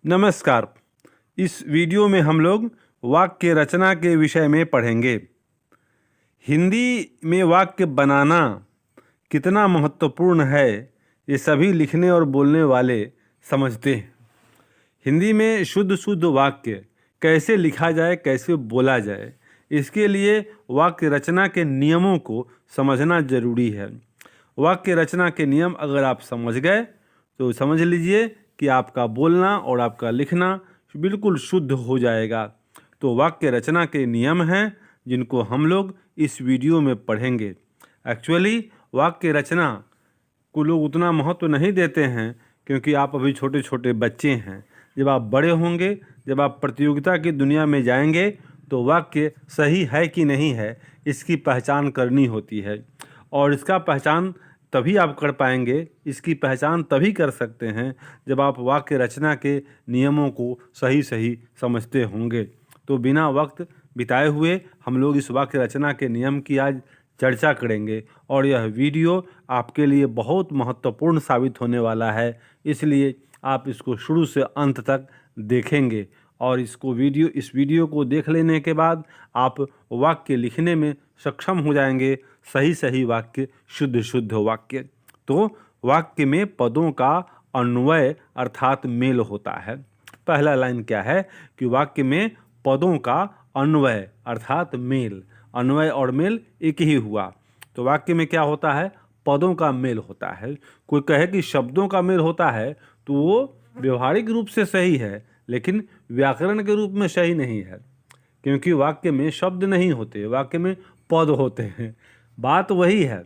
नमस्कार। इस वीडियो में हम लोग वाक्य रचना के विषय में पढ़ेंगे। हिंदी में वाक्य बनाना कितना महत्वपूर्ण है, ये सभी लिखने और बोलने वाले समझते हैं। हिंदी में शुद्ध शुद्ध वाक्य कैसे लिखा जाए, कैसे बोला जाए, इसके लिए वाक्य रचना के नियमों को समझना जरूरी है। वाक्य रचना के नियम अगर आप समझ गए तो समझ लीजिए कि आपका बोलना और आपका लिखना बिल्कुल शुद्ध हो जाएगा। तो वाक्य रचना के नियम हैं जिनको हम लोग इस वीडियो में पढ़ेंगे। एक्चुअली वाक्य रचना को लोग उतना महत्व नहीं देते हैं क्योंकि आप अभी छोटे छोटे बच्चे हैं। जब आप बड़े होंगे, जब आप प्रतियोगिता की दुनिया में जाएंगे तो वाक्य सही है कि नहीं है इसकी पहचान करनी होती है। और इसका पहचान तभी आप कर पाएंगे, इसकी पहचान तभी कर सकते हैं जब आप वाक्य रचना के नियमों को सही सही समझते होंगे। तो बिना वक्त बिताए हुए हम लोग इस वाक्य रचना के नियम की आज चर्चा करेंगे और यह वीडियो आपके लिए बहुत महत्वपूर्ण साबित होने वाला है। इसलिए आप इसको शुरू से अंत तक देखेंगे और इस वीडियो को देख लेने के बाद आप वाक्य लिखने में सक्षम हो जाएंगे। सही सही वाक्य, शुद्ध शुद्ध वाक्य। तो वाक्य में पदों का अन्वय अर्थात मेल होता है। पहला लाइन क्या है कि वाक्य में पदों का अन्वय अर्थात मेल। अन्वय और मेल एक ही हुआ। तो वाक्य में क्या होता है? पदों का मेल होता है। कोई कहे कि शब्दों का मेल होता है तो वो व्यवहारिक रूप से सही है, लेकिन व्याकरण के रूप में सही नहीं है, क्योंकि वाक्य में शब्द नहीं होते, वाक्य में पद होते हैं। बात वही है,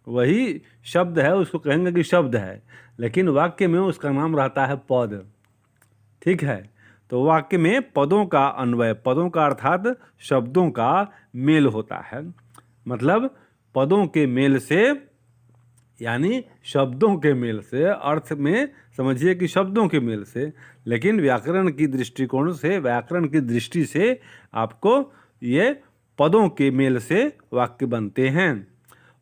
वही शब्द है, उसको कहेंगे कि शब्द है, लेकिन वाक्य में उसका नाम रहता है पद। ठीक है। तो वाक्य में पदों का अन्वय, पदों का अर्थात शब्दों का मेल होता है। मतलब पदों के मेल से, यानी शब्दों के मेल से, अर्थ में समझिए कि शब्दों के मेल से, लेकिन व्याकरण की दृष्टिकोण से, व्याकरण की दृष्टि से आपको ये पदों के मेल से वाक्य बनते हैं।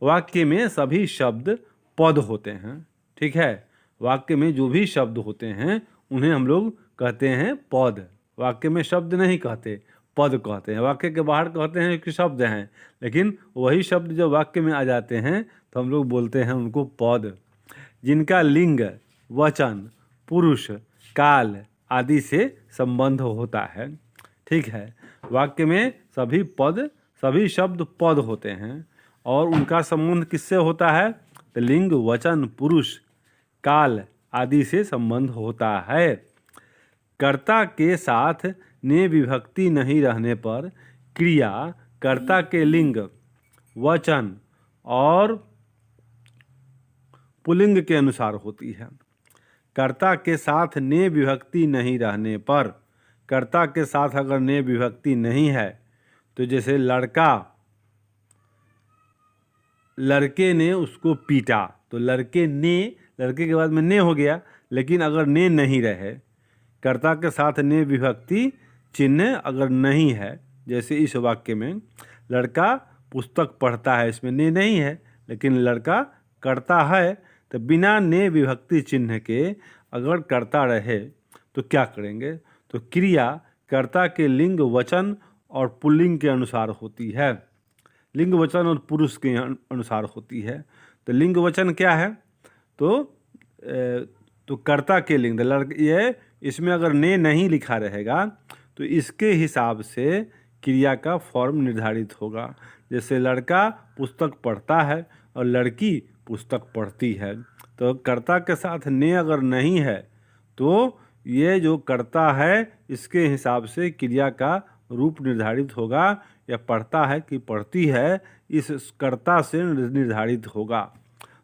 वाक्य में सभी शब्द पद होते हैं। ठीक है। वाक्य में जो भी शब्द होते हैं उन्हें हम लोग कहते हैं पद। वाक्य में शब्द नहीं कहते, पद कहते हैं। वाक्य के बाहर कहते हैं कि शब्द हैं, लेकिन वही शब्द जब वाक्य में आ जाते हैं तो हम लोग बोलते हैं उनको पद, जिनका लिंग, वचन, पुरुष, काल आदि से संबंध होता है। ठीक है। वाक्य में सभी शब्द पद होते हैं और उनका संबंध किससे होता है? तो लिंग, वचन, पुरुष, काल आदि से संबंध होता है। कर्ता के साथ ने विभक्ति नहीं रहने पर क्रिया कर्ता के लिंग, वचन और पुल्लिंग के अनुसार होती है। कर्ता के साथ ने विभक्ति नहीं रहने पर, कर्ता के साथ अगर ने विभक्ति नहीं है तो जैसे लड़के ने उसको पीटा, तो लड़के के बाद में ने हो गया, लेकिन अगर ने नहीं रहे, कर्ता के साथ ने विभक्ति चिन्ह अगर नहीं है, जैसे इस वाक्य में लड़का पुस्तक पढ़ता है, इसमें ने नहीं है, लेकिन लड़का करता है, तो बिना ने विभक्ति चिन्ह के अगर करता रहे तो क्या करेंगे? तो क्रिया कर्ता के लिंग, वचन और पुल्लिंग के अनुसार होती है। लिंग, वचन और पुरुष के अनुसार होती है। तो लिंग वचन क्या है? तो कर्ता के लिंग, ये इसमें अगर ने नहीं लिखा रहेगा तो इसके हिसाब से क्रिया का फॉर्म निर्धारित होगा। जैसे लड़का पुस्तक पढ़ता है और लड़की पुस्तक पढ़ती है, तो कर्ता के साथ ने अगर नहीं है तो ये जो कर्ता है इसके हिसाब से क्रिया का रूप निर्धारित होगा, या पढ़ता है कि पढ़ती है इस कर्ता से निर्धारित होगा।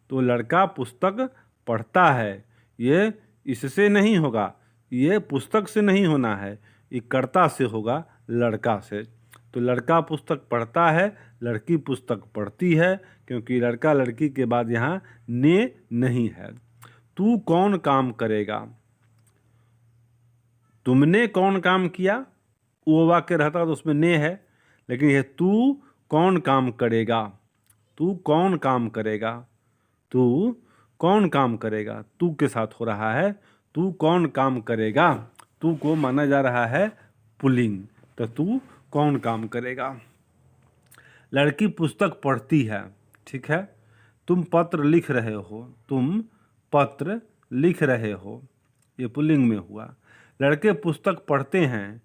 तो लड़का पुस्तक पढ़ता है, ये इससे नहीं होगा, ये पुस्तक से नहीं होना है, ये कर्ता से होगा, लड़का से। तो लड़का पुस्तक पढ़ता है, लड़की पुस्तक पढ़ती है, क्योंकि लड़का लड़की के बाद यहाँ ने नहीं है। तू कौन काम करेगा? तुमने कौन काम किया, वो वाक्य रहता तो उसमें ने है, लेकिन यह तू कौन काम करेगा, तू कौन काम करेगा, तू कौन काम करेगा, तू के साथ हो रहा है, तू कौन काम करेगा। तू को माना जा रहा है पुल्लिंग, तो तू कौन काम करेगा। लड़की पुस्तक पढ़ती है, ठीक है। तुम पत्र लिख रहे हो, तुम पत्र लिख रहे हो, ये पुल्लिंग में हुआ। लड़के पुस्तक पढ़ते हैं,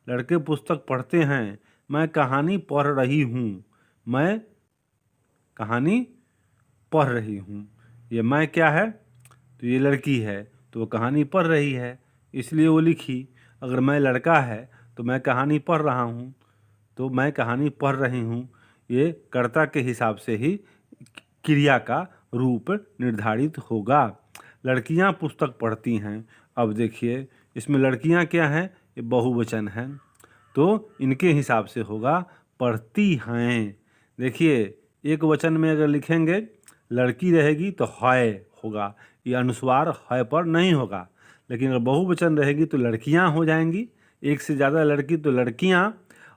लड़के पुस्तक पढ़ते हैं। मैं कहानी पढ़ रही हूँ, मैं कहानी पढ़ रही हूँ। ये मैं क्या है, तो ये लड़की है, तो वो कहानी पढ़ रही है, इसलिए वो लिखी। अगर मैं लड़का है तो मैं कहानी पढ़ रहा हूँ, तो मैं कहानी पढ़ रही हूँ। ये कर्ता के हिसाब से ही क्रिया का रूप निर्धारित होगा। लड़कियाँ पुस्तक पढ़ती हैं। अब देखिए इसमें लड़कियाँ क्या हैं, ये बहुवचन है, तो इनके हिसाब से होगा पढ़ती हैं। देखिए एक वचन में अगर लिखेंगे लड़की रहेगी तो है होगा, ये अनुस्वार है पर नहीं होगा। लेकिन अगर बहुवचन रहेगी तो लड़कियां हो जाएंगी, एक से ज़्यादा लड़की तो लड़कियां,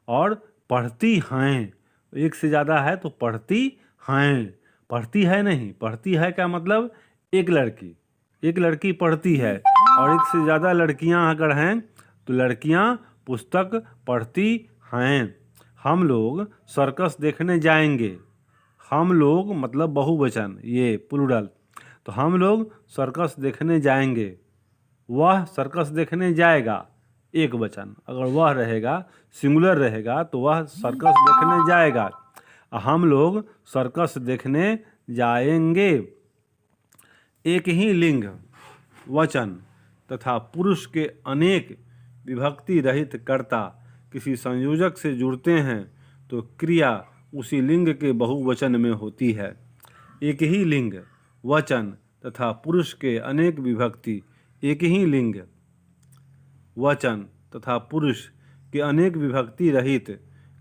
और पढ़ती हैं एक से ज़्यादा है तो पढ़ती हैं। पढ़ती है नहीं, पढ़ती है का मतलब एक लड़की पढ़ती है, और एक से ज़्यादा लड़कियां अगर हैं तो लड़कियां पुस्तक पढ़ती हैं। हम लोग सर्कस देखने जाएंगे। हम लोग मतलब बहुवचन, ये प्लूरल, तो हम लोग सर्कस देखने जाएंगे। वह सर्कस देखने जाएगा, एक वचन। अगर वह रहेगा सिंगुलर रहेगा तो वह सर्कस देखने जाएगा। हम लोग सर्कस देखने जाएंगे। एक ही लिंग वचन तथा पुरुष के अनेक विभक्ति रहित कर्ता किसी संयोजक से जुड़ते हैं तो क्रिया उसी लिंग के बहुवचन में होती है। एक ही लिंग वचन तथा पुरुष के अनेक विभक्ति, एक ही लिंग वचन तथा पुरुष के अनेक विभक्ति रहित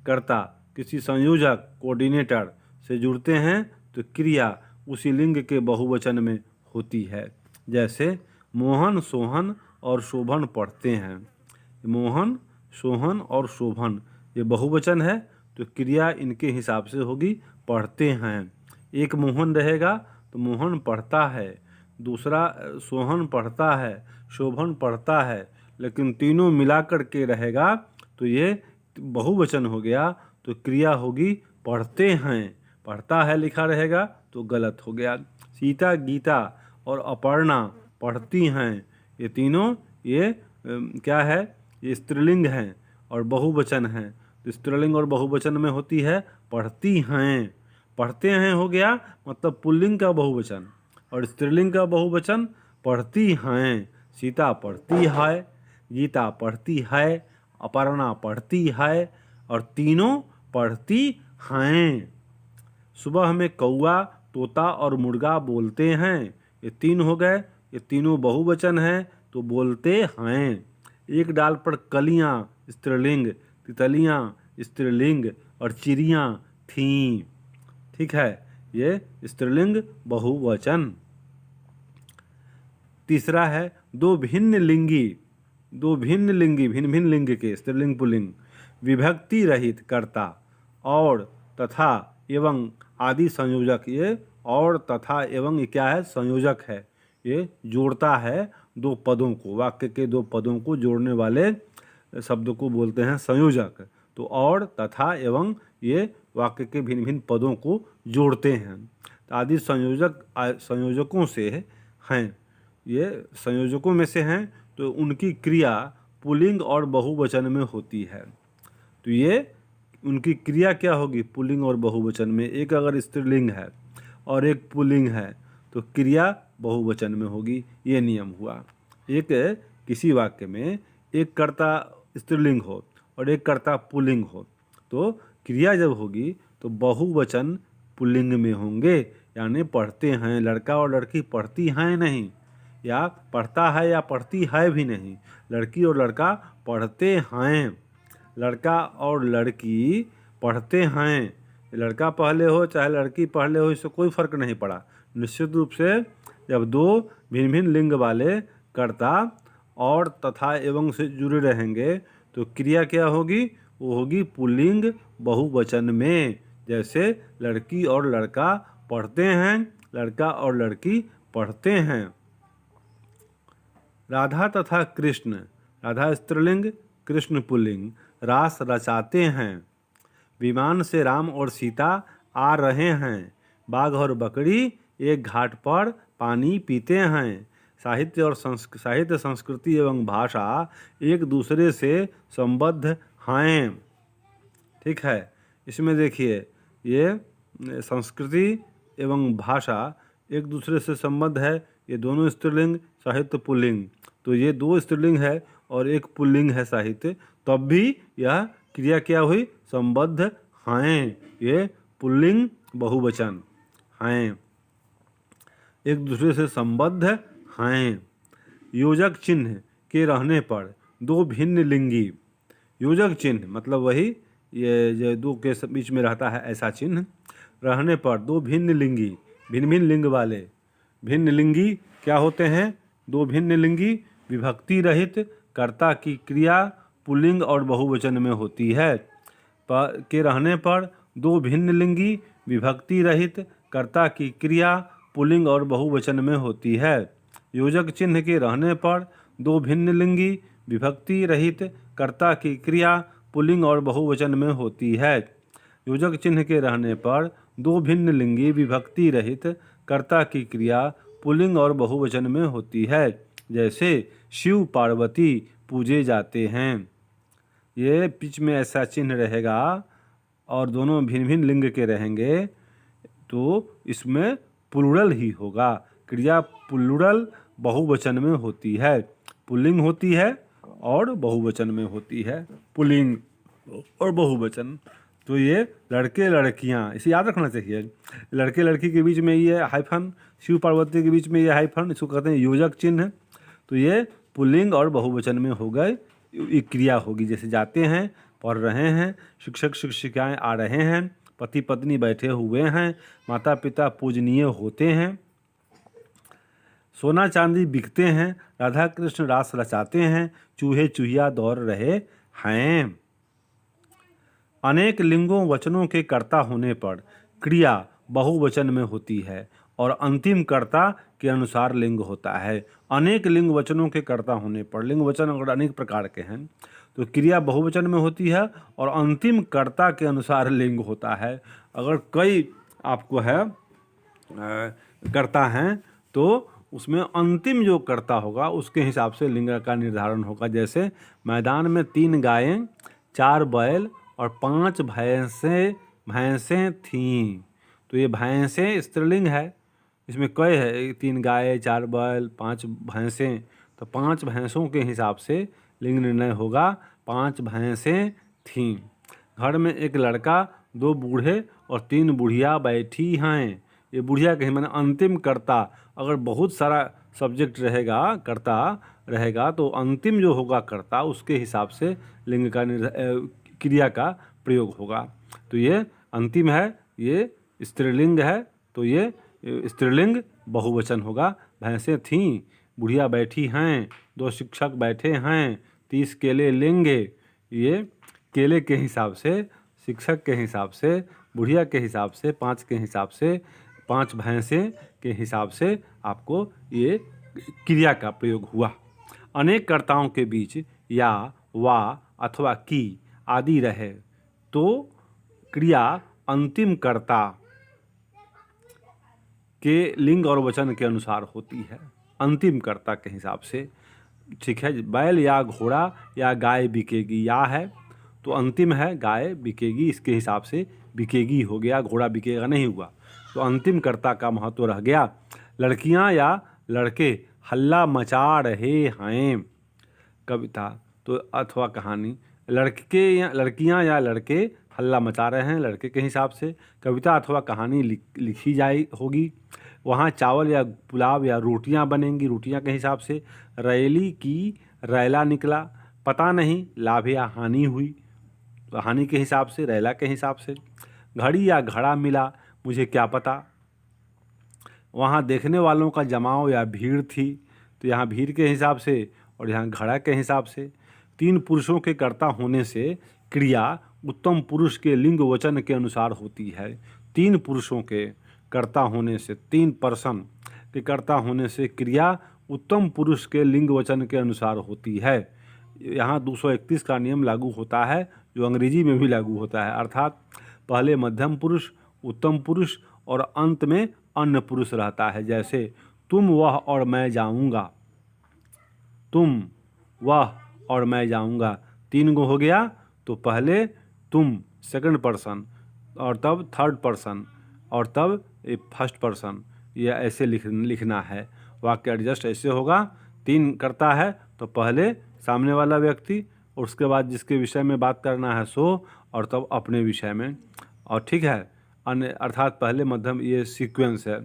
कर्ता किसी संयोजक कोऑर्डिनेटर से जुड़ते हैं तो क्रिया उसी लिंग के बहुवचन में होती है। जैसे मोहन सोहन और शोभन पढ़ते हैं। मोहन सोहन और शोभन ये बहुवचन है, तो क्रिया इनके हिसाब से होगी पढ़ते हैं। एक मोहन रहेगा तो मोहन पढ़ता है, दूसरा सोहन पढ़ता है, शोभन पढ़ता है, लेकिन तीनों मिलाकर के रहेगा तो ये बहुवचन हो गया, तो क्रिया होगी पढ़ते हैं। पढ़ता है लिखा रहेगा तो गलत हो गया। सीता गीता और अपर्णा पढ़ती हैं, ये तीनों ये क्या है, ये स्त्रीलिंग हैं और बहुवचन हैं। तो स्त्रीलिंग और बहुवचन में होती है पढ़ती हैं। पढ़ते हैं हो गया मतलब पुल्लिंग का बहुवचन, और स्त्रीलिंग का बहुवचन पढ़ती हैं। सीता पढ़ती है, गीता पढ़ती है, अपर्णा पढ़ती है, और तीनों पढ़ती हैं। सुबह में कौआ तोता और मुर्गा बोलते हैं, ये तीन हो गए, ये तीनों बहुवचन हैं तो बोलते हैं। एक डाल पर कलियां स्त्रीलिंग, तितलियां स्त्रीलिंग और चिड़ियां थीं, ठीक है, ये स्त्रीलिंग बहुवचन। तीसरा है दो भिन्न भिन्न लिंग के स्त्रीलिंग पुल्लिंग विभक्ति रहित कर्ता और तथा एवं आदि संयोजक। ये और तथा एवं ये क्या है, संयोजक है, ये जोड़ता है दो पदों को, वाक्य के दो पदों को जोड़ने वाले शब्द को बोलते हैं संयोजक। तो और तथा एवं ये वाक्य के भिन्न भिन्न पदों को जोड़ते हैं। तो आदि संयोजकों से हैं, ये संयोजकों में से हैं, तो उनकी क्रिया पुल्लिंग और बहुवचन में होती है। तो ये उनकी क्रिया क्या होगी पुल्लिंग और बहुवचन में। एक अगर स्त्रीलिंग है और एक पुल्लिंग है तो क्रिया बहुवचन में होगी, ये नियम हुआ। एक किसी वाक्य में एक कर्ता स्त्रीलिंग हो और एक कर्ता पुल्लिंग हो तो क्रिया जब होगी तो बहुवचन पुल्लिंग में होंगे, यानी पढ़ते हैं। लड़का और लड़की पढ़ती हैं नहीं, या पढ़ता है या पढ़ती है भी नहीं, लड़की और लड़का पढ़ते हैं। लड़का और लड़की पढ़ते हैं, लड़का पहले हो चाहे लड़की पहले हो, इससे कोई फर्क नहीं पड़ा। निश्चित रूप से जब दो भिन्न भिन्न लिंग वाले कर्ता और तथा एवं से जुड़े रहेंगे तो क्रिया क्या होगी, वो होगी पुल्लिंग बहुवचन में। जैसे लड़की और लड़का पढ़ते हैं, लड़का और लड़की पढ़ते हैं। राधा तथा कृष्ण राधा स्त्रीलिंग, कृष्ण पुल्लिंग। रास रचाते हैं, विमान से राम और सीता आ रहे हैं। बाघ और बकरी एक घाट पर पानी पीते हैं। साहित्य, संस्कृति एवं भाषा एक दूसरे से संबद्ध हैं। ठीक है, इसमें देखिए ये संस्कृति एवं भाषा एक दूसरे से संबद्ध है। ये दोनों स्त्रीलिंग, साहित्य पुल्लिंग। तो ये दो स्त्रीलिंग है और एक पुल्लिंग है साहित्य, तब भी यह क्रिया क्या हुई? संबद्ध हैं। ये पुल्लिंग बहुवचन हैं, एक दूसरे से संबद्ध हैं। योजक चिन्ह के रहने पर दो भिन्न लिंगी। योजक चिन्ह मतलब वही ये जो दो के बीच में रहता है ऐसा चिन्ह रहने पर दो भिन्न लिंगी, भिन्न भिन्न लिंग वाले भिन्न लिंगी क्या होते हैं? दो भिन्न लिंगी विभक्ति रहित कर्ता की क्रिया पुल्लिंग और बहुवचन में होती है। के रहने पर दो भिन्न लिंगी विभक्ति रहित कर्ता की क्रिया पुल्लिंग और बहुवचन में होती है। योजक चिन्ह के रहने पर दो भिन्न लिंगी विभक्ति रहित कर्ता की क्रिया पुल्लिंग और बहुवचन में होती है। योजक चिन्ह के रहने पर दो भिन्न लिंगी विभक्ति रहित कर्ता की क्रिया पुल्लिंग और बहुवचन में होती है। जैसे शिव पार्वती पूजे जाते हैं। ये बीच में ऐसा चिन्ह रहेगा और दोनों भिन्न भिन्न लिंग के रहेंगे तो इसमें प्लूरल ही होगा। क्रिया प्लूरल बहुवचन में होती है, पुल्लिंग होती है और बहुवचन में होती है, पुल्लिंग और बहुवचन। तो ये लड़के लड़कियां, इसे याद रखना चाहिए। लड़के लड़की के बीच में ये हाइफन, शिव पार्वती के बीच में ये हाइफन, इसको कहते हैं योजक चिन्ह। तो ये पुल्लिंग और बहुवचन में हो गए, एक क्रिया होगी। जैसे जाते हैं, पढ़ रहे हैं, शिक्षक शिक्षिकाएं आ रहे हैं, पति पत्नी बैठे हुए हैं, माता पिता पूजनीय होते हैं, सोना चांदी बिकते हैं, राधा कृष्ण रास रचाते हैं, चूहे चूहिया दौड़ रहे हैं। अनेक लिंगों वचनों के कर्ता होने पर क्रिया बहुवचन में होती है और अंतिम कर्ता के अनुसार लिंग होता है। अनेक लिंग वचनों के कर्ता होने पर, लिंग वचन अगर अनेक प्रकार के हैं तो क्रिया बहुवचन में होती है और अंतिम कर्ता के अनुसार लिंग होता है। अगर कई आपको है कर्ता हैं तो उसमें अंतिम जो कर्ता होगा उसके हिसाब से लिंग का निर्धारण होगा। जैसे मैदान में 3 गायें, 4 बैल और 5 भैंसें थीं। तो ये भैंसें स्त्रीलिंग है, इसमें कई है, 3 गायें, 4 बैल, 5 भैंसें। तो 5 भैंसों के हिसाब से लिंग निर्णय होगा। 5 भैंसें थीं। घर में एक लड़का, 2 बूढ़े और 3 बुढ़िया बैठी हैं। ये बुढ़िया कहीं मैंने अंतिम कर्ता, अगर बहुत सारा सब्जेक्ट रहेगा, कर्ता रहेगा तो अंतिम जो होगा कर्ता उसके हिसाब से लिंग का क्रिया का प्रयोग होगा। तो ये अंतिम है, ये स्त्रीलिंग है, तो ये स्त्रीलिंग बहुवचन होगा। भैंसें थीं, बुढ़िया बैठी हैं, 2 शिक्षक बैठे हैं, 30 केले लेंगे। ये केले के हिसाब से, शिक्षक के हिसाब से, बुढ़िया के हिसाब से, 5 के हिसाब से, 5 भैंसें के हिसाब से आपको ये क्रिया का प्रयोग हुआ। अनेक कर्ताओं के बीच या, वा अथवा की आदि रहे तो क्रिया अंतिम कर्ता के लिंग और वचन के अनुसार होती है, अंतिम कर्ता के हिसाब से। ठीक है, बैल या घोड़ा या गाय बिकेगी, या है तो अंतिम है, गाय बिकेगी, इसके हिसाब से बिकेगी हो गया, घोड़ा बिकेगा नहीं हुआ। तो अंतिम कर्ता का महत्व रह गया। लड़कियां या लड़के हल्ला मचा रहे हैं, कविता तो अथवा कहानी। लड़कियां या लड़के हल्ला मचा रहे हैं, लड़के के हिसाब से। कविता अथवा कहानी लिखी जाए होगी। वहाँ चावल या पुलाव या रोटियां बनेंगी, रोटियां के हिसाब से। रैली की, रैला निकला, पता नहीं लाभ या हानि हुई, तो हानि के हिसाब से, रैला के हिसाब से। घड़ी या घड़ा मिला, मुझे क्या पता। वहाँ देखने वालों का जमाव या भीड़ थी, तो यहाँ भीड़ के हिसाब से और यहाँ घड़ा के हिसाब से। 3 पुरुषों के कर्ता होने से क्रिया उत्तम पुरुष के लिंग वचन के अनुसार होती है। 3 पुरुषों के कर्ता होने से, 3 पर्सन के कर्ता होने से क्रिया उत्तम पुरुष के लिंग वचन के अनुसार होती है। यहाँ 231 का नियम लागू होता है, जो अंग्रेजी में भी लागू होता है, अर्थात पहले मध्यम पुरुष, उत्तम पुरुष और अंत में अन्य पुरुष रहता है। जैसे तुम, वह और मैं जाऊँगा, तुम, वह और मैं जाऊँगा, 3 गो हो गया। तो पहले तुम सेकंड पर्सन, और तब थर्ड पर्सन, और तब फर्स्ट पर्सन, यह ऐसे लिखना है। वाक्य एडजस्ट ऐसे होगा, 3 करता है तो पहले सामने वाला व्यक्ति, और उसके बाद जिसके विषय में बात करना है सो, और तब अपने विषय में, और ठीक है अन्य, अर्थात पहले मध्यम, ये सीक्वेंस है।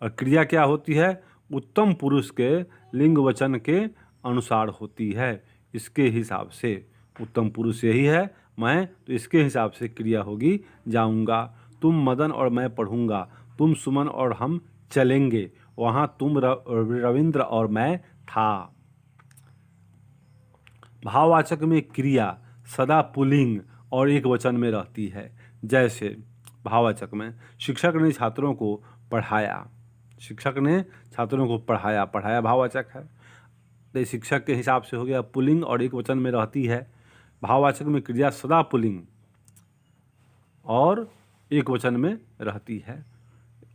और क्रिया क्या होती है? उत्तम पुरुष के लिंग वचन के अनुसार होती है। इसके हिसाब से उत्तम पुरुष यही है मैं, तो इसके हिसाब से क्रिया होगी जाऊंगा। तुम मदन और मैं पढ़ूंगा, तुम सुमन और हम चलेंगे, वहाँ तुम रविंद्र और मैं था। भाववाचक में क्रिया सदा पुल्लिंग और एक वचन में रहती है। जैसे भाववाचक में शिक्षक ने छात्रों को पढ़ाया, शिक्षक ने छात्रों को पढ़ाया, पढ़ाया भाववाचक है, तो शिक्षक के हिसाब से हो गया पुल्लिंग और एक वचन में रहती है। भाववाचक में क्रिया सदा पुल्लिंग और एक वचन में रहती है।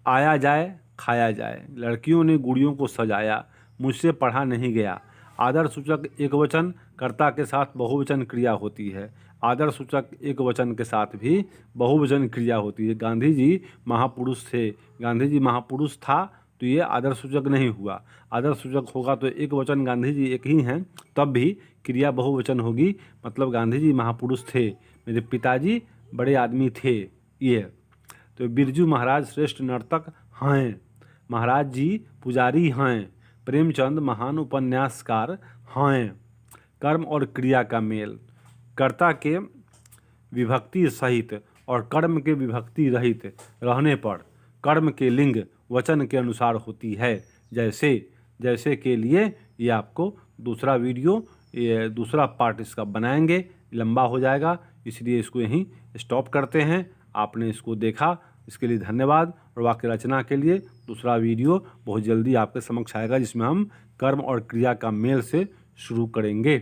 आया जाए, खाया जाए, लड़कियों ने गुड़ियों को सजाया, मुझसे पढ़ा नहीं गया। आदर सूचक एक वचन कर्ता के साथ बहुवचन क्रिया होती है। आदर सूचक एक वचन के साथ भी बहुवचन क्रिया होती है। गांधी जी महापुरुष थे, गांधी जी महापुरुष था, तो ये आदर सूचक नहीं हुआ। आदर सूचक होगा तो एक वचन गांधी जी एक ही हैं, तब भी क्रिया बहुवचन होगी, मतलब गांधी जी महापुरुष थे, मेरे पिताजी बड़े आदमी थे। ये तो बिरजू महाराज श्रेष्ठ नर्तक हैं, महाराज जी पुजारी हैं, प्रेमचंद महान उपन्यासकार हैं। कर्म और क्रिया का मेल, कर्ता के विभक्ति सहित और कर्म के विभक्ति रहित रहने पर कर्म के लिंग वचन के अनुसार होती है। जैसे के लिए ये आपको दूसरा वीडियो, ये दूसरा पार्ट इसका बनाएंगे, लंबा हो जाएगा, इसलिए इसको यहीं स्टॉप करते हैं। आपने इसको देखा, इसके लिए धन्यवाद। और वाक्य रचना के लिए दूसरा वीडियो बहुत जल्दी आपके समक्ष आएगा, जिसमें हम कर्म और क्रिया का मेल से शुरू करेंगे।